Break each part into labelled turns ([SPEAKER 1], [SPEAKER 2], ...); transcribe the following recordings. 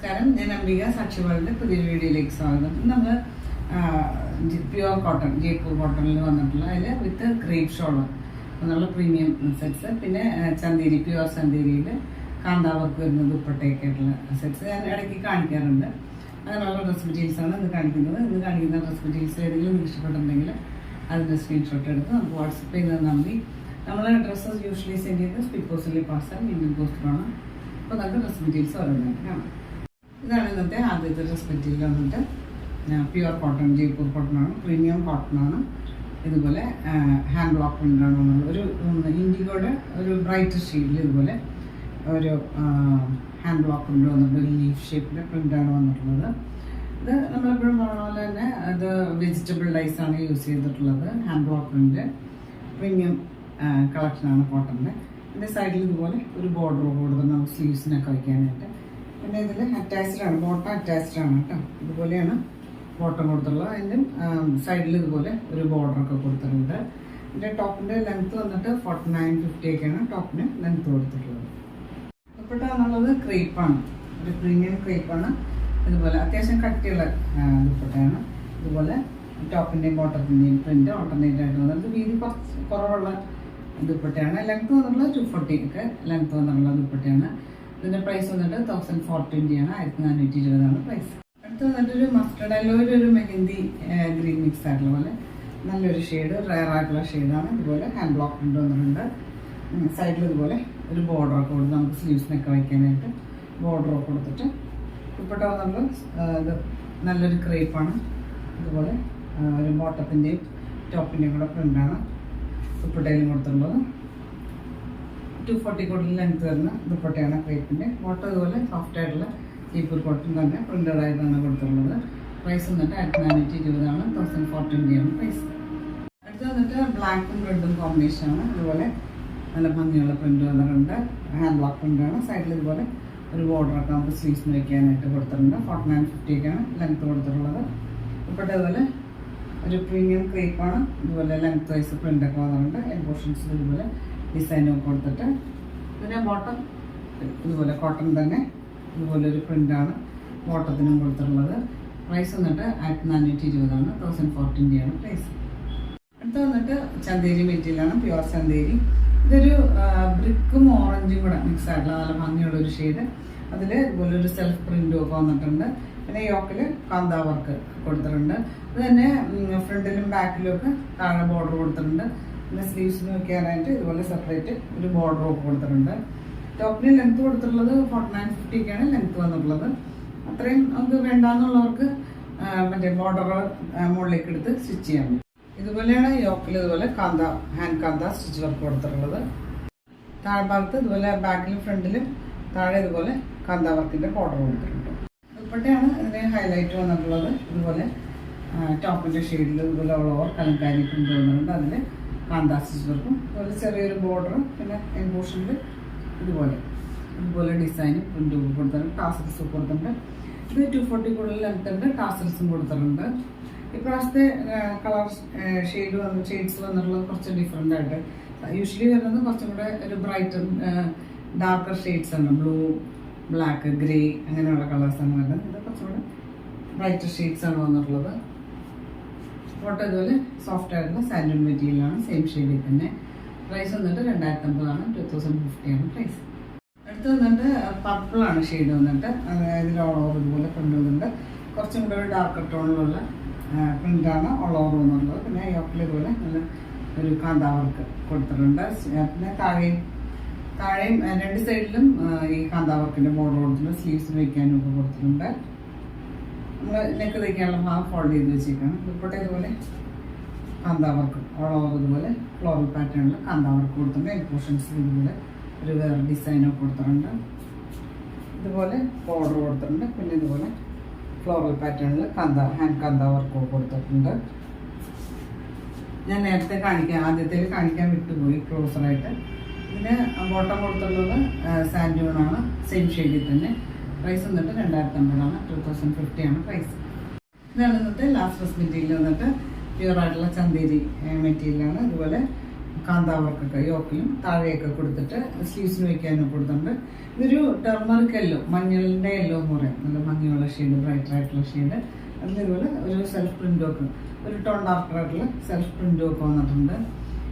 [SPEAKER 1] നമസ്കാരം, ഞാൻ അംബിക സാക്ഷിവാളിന്റെ പുതിയൊരു വീഡിയോയിലേക്ക് സ്വാഗതം. നമ്മൾ പ്യുവർ കോട്ടൺ, ജയ്പൂർ കോട്ടണിൽ വന്നിട്ടുള്ള അതിൽ വിത്ത് ക്രേപ്പ് ഷോള് എന്നുള്ള പ്രീമിയം സെറ്റ്സ്, പിന്നെ ചന്തേരി, പ്യുവർ ചന്തേരിയിൽ കാന്താവർക്ക് വരുന്ന ദുപ്പട്ടയൊക്കെ ആയിട്ടുള്ള സെറ്റ്സ് ഞാൻ ഇടയ്ക്ക് കാണിക്കാറുണ്ട്. അങ്ങനെയുള്ള ഡ്രസ് മെറ്റീരിയൽസാണ് ഇന്ന് കാണിക്കുന്നത്. ഇന്ന് കാണിക്കുന്ന ഡ്രസ് മെറ്റീരിയൽസ് ഏതെങ്കിലും നിങ്ങൾക്ക് ഇഷ്ടപ്പെട്ടിട്ടുണ്ടെങ്കിൽ അതിൻ്റെ സ്ക്രീൻഷോട്ട് എടുത്ത് നമുക്ക് വാട്സപ്പ് ചെയ്ത് തന്നാൽ മതി. നമ്മൾ ഡ്രസ്സസ് യൂഷ്വലി സെൻഡ് ചെയ്ത് സ്പീഡ് പോസ്റ്റിൽ പാർസൽ ഇന്ത്യൻ പോസ്റ്റിലാണ്. അപ്പോൾ നമുക്ക് ഡ്രസ് മെറ്റീരിയൽസ് ഓരോന്നായിട്ട് കാണാം. ഇതാണ് ഇന്നത്തെ ആദ്യത്തെ ഡ്രസ് മെറ്റീരിയൽ വന്നിട്ട് പ്യുവർ കോട്ടൺ, ജയ്പൂർ കോട്ടൺ ആണ്, പ്രീമിയം കോട്ടൺ ആണ്. ഇതുപോലെ ഹാൻഡ് ബ്ലോക്ക് പ്രിൻ്റാണ് വന്നുള്ളത്. ഒരു ഇൻഡിഗോയുടെ ഒരു ബ്രൈറ്റ് ഷെയ്ഡിൽ ഇതുപോലെ ഒരു ഹാൻഡ് ബ്ലോക്ക് പ്രിൻ്റ് വന്നിട്ടുണ്ട്. ഒരു ലീഫ് ഷേപ്പിലെ പ്രിൻ്റാണ് വന്നിട്ടുള്ളത്. ഇത് നമ്മളെപ്പോഴും പറഞ്ഞ പോലെ തന്നെ അത് വെജിറ്റബിൾ ഡൈസ് ആണ് യൂസ് ചെയ്തിട്ടുള്ളത്. ഹാൻഡ് ബ്ലോക്ക് പ്രിൻ്റ് പ്രീമിയം കളക്ഷനാണ് കോട്ടണിൻ്റെ. ഇതിൻ്റെ സൈഡിൽ ഇതുപോലെ ഒരു ബോർഡർ കൊടുത്ത് നമുക്ക് സ്ലീവ്സിനൊക്കെ വയ്ക്കാനായിട്ട്. പിന്നെ ഇതിൽ അറ്റാച്ച്ഡ് ആണ്, ബോട്ടം അറ്റാച്ച്ഡ് ആണ് കേട്ടോ. ഇതുപോലെയാണ് ബോട്ടം കൊടുത്തുള്ളത്. അതിൻ്റെ സൈഡിൽ ഇതുപോലെ ഒരു ബോർഡറൊക്കെ കൊടുത്തിട്ടുണ്ട്. ഇതിൻ്റെ ടോപ്പിൻ്റെ ലെങ്ത്ത് വന്നിട്ട് 49-50 ഒക്കെയാണ് ടോപ്പിന് ലെങ്ത്ത് കൊടുത്തിട്ടുള്ളത്. ദുപ്പട്ട എന്നുള്ളത് ക്രേപ്പാണ്, ഒരു പ്രീമിയം ക്രേപ്പാണ്. ഇതുപോലെ അത്യാവശ്യം കട്ടിയുള്ള ദുപ്പട്ടയാണ്. ഇതുപോലെ ടോപ്പിൻ്റെയും ബോട്ടത്തിൻ്റെയും പ്രിൻ്റ് ഓൾട്ടർനേറ്റ് ആയിട്ട് വന്നിട്ട് വീതി കുറച്ച് കുറവുള്ള ദുപ്പട്ടയാണ്. ലെങ്ത്ത് വന്നിട്ടുള്ളത് 240 ഒക്കെ ലെങ്ത്ത് വന്നിട്ടുള്ള ദുപ്പട്ടയാണ്. ഇതിൻ്റെ പ്രൈസ് വന്നിട്ട് 1420 ആണ്, 1420 പ്രൈസ്. അടുത്ത് വന്നിട്ടൊരു മസ്റ്റർഡ് യെല്ലോയിൽ ഒരു മെഹന്തി ഗ്രീൻ മിക്സ് ആയിട്ടുള്ള പോലെ നല്ലൊരു ഷെയ്ഡ്, റയർ ആയിട്ടുള്ള ഷെയ്ഡാണ്. ഇതുപോലെ ഹാൻഡ് ബ്ലോക്ക് പ്രിൻ്റ് വന്നിട്ടുണ്ട്. സൈഡിൽ ഇതുപോലെ ഒരു ബോർഡറൊക്കെ കൊടുത്ത് നമുക്ക് സ്ലീവ്സിനൊക്കെ വയ്ക്കാനായിട്ട് ബോർഡറൊക്കെ കൊടുത്തിട്ട് ദുപ്പട്ട വന്നിട്ടുള്ളത് ഇത് നല്ലൊരു ക്രേപ്പാണ്. ഇതുപോലെ ഒരു ബോട്ടത്തിൻ്റെയും ടോപ്പിൻ്റെയും കൂടെ പ്രിൻ്റാണ് ദുപ്പട്ടയിലും കൊടുത്തിട്ടുള്ളത്. 240 കൂടുതൽ ലെങ്ത് വരുന്ന ദുപ്പട്ടയാണ് ക്രേപ്പിൻ്റെ. ബോട്ടം ഇതുപോലെ സോഫ്റ്റ് ആയിട്ടുള്ള ജയ്പൂർ കോട്ടൺ തന്നെ പ്രിൻ്റഡ് ആയിട്ടാണ് കൊടുത്തിട്ടുള്ളത്. പ്രൈസ് വന്നിട്ട് 1420 ആണ്, 1420 ആണ് പ്രൈസ്. അടുത്ത് വന്നിട്ട് ബ്ലാക്കും റെഡും കോമ്പിനേഷനാണ്. ഇതുപോലെ നല്ല ഭംഗിയുള്ള പ്രിൻ്റ് വന്നിട്ടുണ്ട്. ഹാൻഡ് ബ്ലോക്ക് പ്രിൻ്റാണ്. സൈഡിൽ ഇതുപോലെ ഒരു ബോർഡറൊക്കെ നമുക്ക് സ്ലീവ്സിന് വയ്ക്കാനായിട്ട് കൊടുത്തിട്ടുണ്ട്. 49-50 ഒക്കെയാണ് ലെങ്ത്ത് കൊടുത്തിട്ടുള്ളത്. ദുപ്പട്ട ഇതുപോലെ ഒരു പ്രീമിയം ക്രേപ്പാണ്. ഇതുപോലെ ലെങ്ത്ത് വൈസ് പ്രിൻ്റൊക്കെ വന്നിട്ടുണ്ട്. എംബോഷൻസിൽ ഇതുപോലെ ഡിസൈനൊക്കെ കൊടുത്തിട്ട് പിന്നെ ബോട്ടം ഇതുപോലെ കോട്ടൺ തന്നെ ഇതുപോലെ ഒരു പ്രിൻ്റാണ് ബോട്ടത്തിനും കൊടുത്തിട്ടുള്ളത്. പ്രൈസ് വന്നിട്ട് 1420 ആണ്, 1420 ആണ് പ്രൈസ്. അടുത്ത് വന്നിട്ട് ചന്തേരി മെറ്റീരിയലാണ്, പ്യുവർ ചന്തേരി. ഇതൊരു ബ്രിക്കും ഓറഞ്ചും കൂടെ മിക്സ് ആയിട്ടുള്ള നല്ല ഭംഗിയുള്ളൊരു ഷെയ്ഡ്. അതിൽ ഇതുപോലെ ഒരു സെൽഫ് പ്രിൻ്റും ഒക്കെ വന്നിട്ടുണ്ട്. പിന്നെ യോക്കിൽ കാന്താ വർക്ക് കൊടുത്തിട്ടുണ്ട്. അത് തന്നെ ഫ്രണ്ടിലും ബാക്കിലും ഒക്കെ താഴെ ബോർഡർ കൊടുത്തിട്ടുണ്ട്. പിന്നെ സ്ലീവ്സിന് വയ്ക്കാനായിട്ട് ഇതുപോലെ സെപ്പറേറ്റ് ഒരു ബോർഡർ ഒക്കെ കൊടുത്തിട്ടുണ്ട്. ടോപ്പിന് ലെങ്ത്ത് കൊടുത്തിട്ടുള്ളത് 49-50 ഒക്കെയാണ് ലെങ്ത്ത് വന്നിട്ടുള്ളത്. അത്രയും നമുക്ക് വേണ്ടാന്നുള്ളവർക്ക് മറ്റേ ബോർഡറുകൾ മുകളിലേക്ക് എടുത്ത് സ്റ്റിച്ച് ചെയ്യാൻ പറ്റും. ഇതുപോലെയാണ് യോക്കിൽ ഇതുപോലെ ഹാൻഡ് കാന്ത സ്റ്റിച്ച് വർക്ക് കൊടുത്തിട്ടുള്ളത്. താഴ്ഭാഗത്ത് ഇതുപോലെ ബാക്കിലും ഫ്രണ്ടിലും താഴെ ഇതുപോലെ കാന്ത വർക്കിൻ്റെ ബോർഡർ കൊടുത്തിട്ടുണ്ട്. ദുപ്പട്ടയാണ് ഇതിന് ഹൈലൈറ്റ് വന്നിട്ടുള്ളത്. ഇതുപോലെ ടോപ്പിൻ്റെ ഷെയ്ഡിൽ ഇതുപോലെ ഓവർ കലങ്കാരി പ്രിൻ്റ് വന്നിട്ടുണ്ട്. അതിൽ കാന്താ സ്റ്റിച്ച് വർക്കും അതുപോലെ ചെറിയൊരു ബോർഡർ, പിന്നെ എംബോഷനിൽ ഇതുപോലെ ഡിസൈനും പ്രിൻ്റും കൊടുത്തിട്ടുണ്ട്. ടാസൽസും കൊടുത്തിട്ടുണ്ട്. ഇത് 240 കൂടുതൽ ലെങ്ത് ഉണ്ട്, ടാസൽസും കൊടുത്തിട്ടുണ്ട്. ഇപ്രാവശ്യത്തെ കളർ ഷെയ്ഡ്സ് വന്നിട്ടുള്ളത് കുറച്ച് ഡിഫറെൻ്റ് ആയിട്ട്. യൂഷ്വലി വരുന്നത് കുറച്ചും കൂടെ ഒരു ബ്രൈറ്റർ ഡാർക്കർ ഷെയ്ഡ്സ് ആണ്. ബ്ലൂ, ബ്ലാക്ക്, ഗ്രേ അങ്ങനെയുള്ള കളേഴ്സാണ് വരുന്നത്. ഇത് കുറച്ചുകൂടെ ബ്രൈറ്റർ ഷെയ്ഡ്സ് ആണ് വന്നിട്ടുള്ളത്. ഫോട്ടോ ഇതുപോലെ സോഫ്റ്റ് ആയിട്ടുള്ള സാൻഡൻ മെറ്റീരിയലാണ്, സെയിം ഷെയ്ഡിൽ തന്നെ. പ്രൈസ് വന്നിട്ട് 2050 ആണ്, 2050 ആണ് പ്രൈസ്. അടുത്ത് വന്നിട്ട് പർപ്പിളാണ് ഷെയ്ഡ് വന്നിട്ട്. ഇതിൽ ഓൾ ഓവർ ഇതുപോലെ പ്രിൻ്റ് വന്നിട്ടുണ്ട്. കുറച്ചും കൂടെ ഒരു ഡാർക്കർ ടോണിലുള്ള പ്രിൻ്റാണ് ഓൾ ഓവർ വന്നിട്ടുള്ളത്. പിന്നെ യോക്കിൽ ഇതുപോലെ നല്ല ഒരു കാന്താ വർക്ക് കൊടുത്തിട്ടുണ്ട്. പിന്നെ താഴെയും രണ്ട് സൈഡിലും ഈ കാന്താ വർക്കിൻ്റെ ബോർഡർ കൊടുത്തിട്ടുണ്ട്. സ്ലീവ്സിന് വയ്ക്കാനും ഒക്കെ കൊടുത്തിട്ടുണ്ട്. നമ്മൾ നെക്ക് തയ്ക്കാനുള്ള ഭാഗം ഫോൾഡ് ചെയ്ത് വെച്ചേക്കാണ്. ദുപ്പട്ട ഇതുപോലെ കാന്താ വർക്ക് ഓൾ ഓവർ ഇതുപോലെ ഫ്ലോറൽ പാറ്റേണിൽ കാന്താ വർക്ക് കൊടുത്തിട്ടുണ്ട്. എംബോഷൻസിൽ ഇതുപോലെ ഒരു വേറെ ഡിസൈനൊക്കെ കൊടുത്തിട്ടുണ്ട്. ഇതുപോലെ ബോർഡർ കൊടുത്തിട്ടുണ്ട്. പിന്നെ ഇതുപോലെ ഫ്ലോറൽ പാറ്റേണിൽ ഹാൻഡ് കാന്താ വർക്ക് കൊടുത്തിട്ടുണ്ട്. ഞാൻ നേരത്തെ ആദ്യത്തിൽ കാണിക്കാൻ വിട്ടുപോയി ക്ലോസറായിട്ട്. ഇതിന് ബോട്ടം കൊടുത്തുള്ളത് സാൻഡൂണാണ്, സെയിം ഷെയ്ഡിൽ തന്നെ. പ്രൈസ് വന്നിട്ട് 2050 ആണ്, 2050 ആണ് പ്രൈസ്. ഇതാണ് ഇന്നത്തെ ലാസ്റ്റ് ഡ്രസ് മെറ്റീരിയൽ വന്നിട്ട് പ്യുവർ ആയിട്ടുള്ള ചന്തേരി മെറ്റീരിയലാണ്. ഇതുപോലെ കാന്താ വർക്കൊക്കെ യോക്കിലും താഴെയൊക്കെ കൊടുത്തിട്ട് സ്ലീവ്സിന് വയ്ക്കാനും കൊടുത്തിട്ടുണ്ട്. ഇതൊരു ടെർമറിക് യെല്ലോ, മഞ്ഞളിൻ്റെ യെല്ലോ എന്ന് പറയും, നല്ല ഭംഗിയുള്ള ഷെയ്ഡ്, ബ്രൈറ്റർ ആയിട്ടുള്ള ഷെയ്ഡ്. അതിലിതുപോലെ ഒരു സെൽഫ് പ്രിൻ്റ് ഒക്കെ, ഒരു ടോൺ ഡാർക്കർ ആയിട്ടുള്ള സെൽഫ് പ്രിൻ്റ് ഒക്കെ വന്നിട്ടുണ്ട്.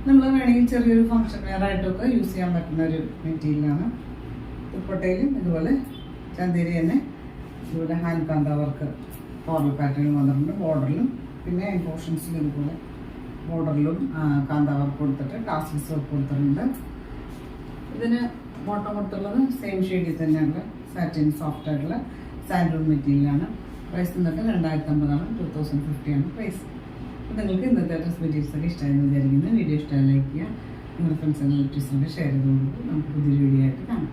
[SPEAKER 1] നമ്മൾ വേണമെങ്കിൽ ചെറിയൊരു ഫംഗ്ഷൻ വെയർ ആയിട്ടൊക്കെ യൂസ് ചെയ്യാൻ പറ്റുന്ന ഒരു മെറ്റീരിയലാണ്. ദുപ്പട്ടയിലും ഇതുപോലെ ചന്തേരി തന്നെ ഇതുപോലെ ഹാൻഡ് കാന്താ വർക്ക് ഫോർമൽ പാറ്റേണിൽ വന്നിട്ടുണ്ട്. ബോർഡറിലും പിന്നെ പോർഷൻസിലും ഇതുപോലെ ബോർഡറിലും കാന്താ വർക്ക് കൊടുത്തിട്ട് ടാസിൽസ് വർക്ക് കൊടുത്തിട്ടുണ്ട്. ഇതിന് ബോട്ടം കൊടുത്തുള്ളത് സെയിം ഷെയ്ഡിൽ തന്നെയുള്ള സാറ്റിൻ സോഫ്റ്റ് ആയിട്ടുള്ള സാൻഡൂൺ മെറ്റീരിയലാണ്. പ്രൈസ് വന്നിട്ട് 2050 2050 പ്രൈസ്. അപ്പോൾ നിങ്ങൾക്ക് ഇന്നത്തെ ഡ്രസ് മെറ്റീരിയൽസ് ഒക്കെ ഇഷ്ടമായെന്ന് വിചാരിക്കുന്നു. വീഡിയോ ഇഷ്ടമായി ലൈക്ക് ചെയ്യുക, നിങ്ങളുടെ ഫ്രണ്ട്സ് ആൻഡ് റിലേറ്റീവ്സിനൊക്കെ ഷെയർ ചെയ്ത് കൊടുക്കും. നമുക്ക് പുതിയൊരു വീഡിയോ ആയിട്ട് കാണാം.